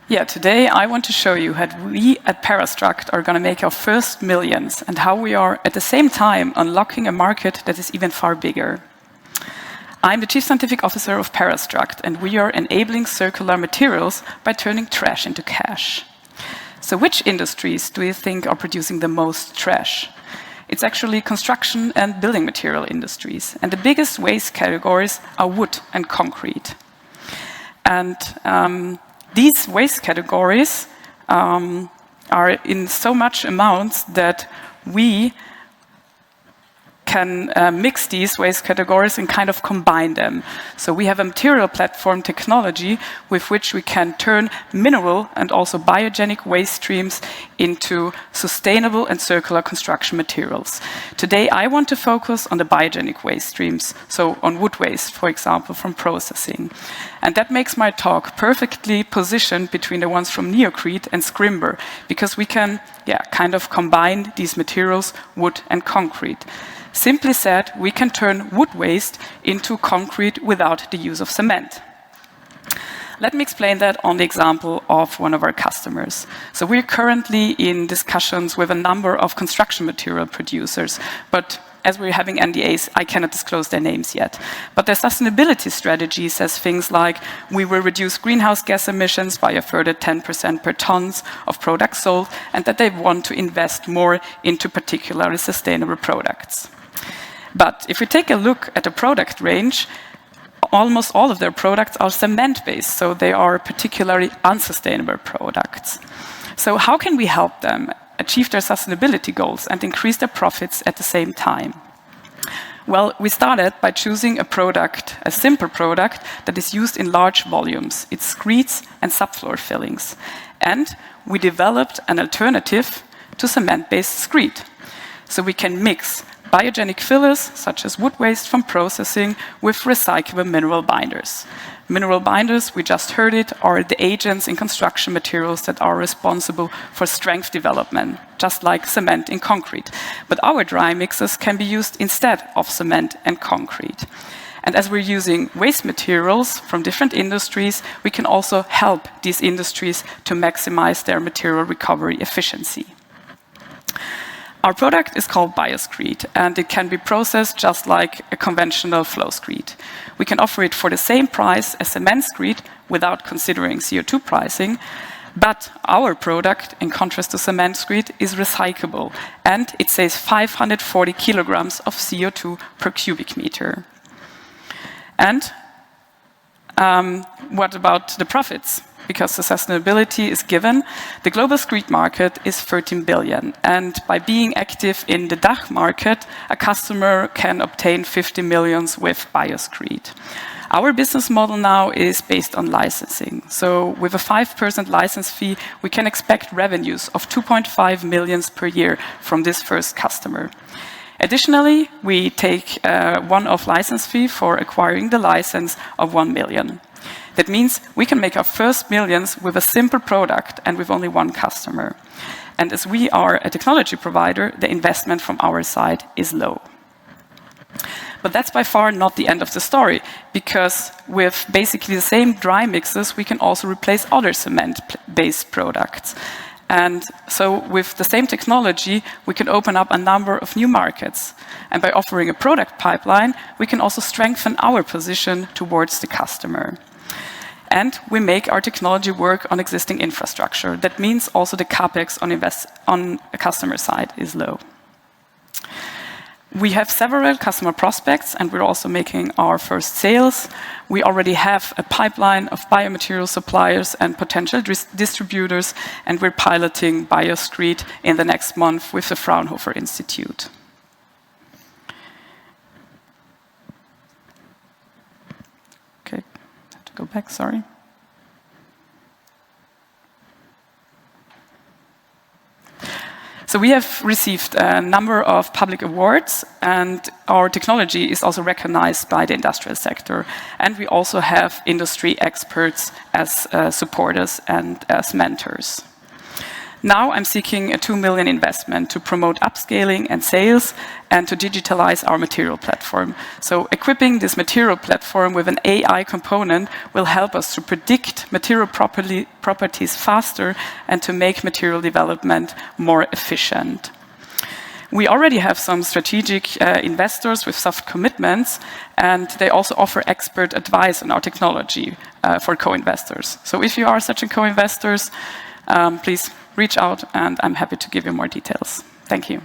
Yeah, today I want to show you how we at ParaStruct are going to make our first millions and how we are at the same time unlocking a market that is even far bigger. I'm the Chief Scientific Officer of ParaStruct, and we are enabling circular materials by turning trash into cash. So which industries do you think are producing the most trash? It's actually construction and building material industries, and the biggest waste categories are wood and concrete. And these waste categories are in so much amounts that we can mix these waste categories and kind of combine them. So we have a material platform technology with which we can turn mineral and also biogenic waste streams into sustainable and circular construction materials. Today I want to focus on the biogenic waste streams, so on wood waste, for example, from processing. And that makes my talk perfectly positioned between the ones from Neocrete and Scrimber, because we can kind of combine these materials, wood and concrete. Simply said, we can turn wood waste into concrete without the use of cement. Let me explain that on the example of one of our customers. So we're currently in discussions with a number of construction material producers, but as we're having NDAs, I cannot disclose their names yet. But their sustainability strategy says things like, we will reduce greenhouse gas emissions by a further 10% per tons of products sold, and that they want to invest more into particularly sustainable products. But if we take a look at the product range, almost all of their products are cement-based, so they are particularly unsustainable products. So how can we help them achieve their sustainability goals and increase their profits at the same time? Well, we started by choosing a product, a simple product that is used in large volumes. It's screeds and subfloor fillings. And we developed an alternative to cement-based screed. So we can mix biogenic fillers, such as wood waste from processing, with recyclable mineral binders. Mineral binders, we just heard it, are the agents in construction materials that are responsible for strength development, just like cement in concrete. But our dry mixes can be used instead of cement and concrete. And as we're using waste materials from different industries, we can also help these industries to maximize their material recovery efficiency. Our product is called BioScreed, and it can be processed just like a conventional flow screed. We can offer it for the same price as cement screed without considering CO2 pricing, but our product, in contrast to cement screed, is recyclable, and it saves 540 kilograms of CO2 per cubic meter. And what about the profits? Because the sustainability is given, the global screed market is 13 billion. And by being active in the DACH market, a customer can obtain 50 million with BioScreed. Our business model now is based on licensing. So with a 5% license fee, we can expect revenues of 2.5 million per year from this first customer. Additionally, we take a one-off license fee for acquiring the license of 1 million. That means we can make our first millions with a simple product and with only one customer. And as we are a technology provider, the investment from our side is low. But that's by far not the end of the story, because with basically the same dry mixes, we can also replace other cement-based products. And so with the same technology, we can open up a number of new markets. And by offering a product pipeline, we can also strengthen our position towards the customer. And we make our technology work on existing infrastructure. That means also the capex on a customer side is low. We have several customer prospects, and we're also making our first sales. We already have a pipeline of biomaterial suppliers and potential distributors, and we're piloting BioScreed in the next month with the Fraunhofer Institute. Okay, I have to go back, sorry. So we have received a number of public awards, and our technology is also recognized by the industrial sector. And we also have industry experts as supporters and as mentors. Now I'm seeking a 2 million investment to promote upscaling and sales and to digitalize our material platform. So equipping this material platform with an AI component will help us to predict material properties faster and to make material development more efficient. We already have some strategic investors with soft commitments, and they also offer expert advice on our technology for co-investors. So if you are such a co-investors, please reach out, and I'm happy to give you more details. Thank you.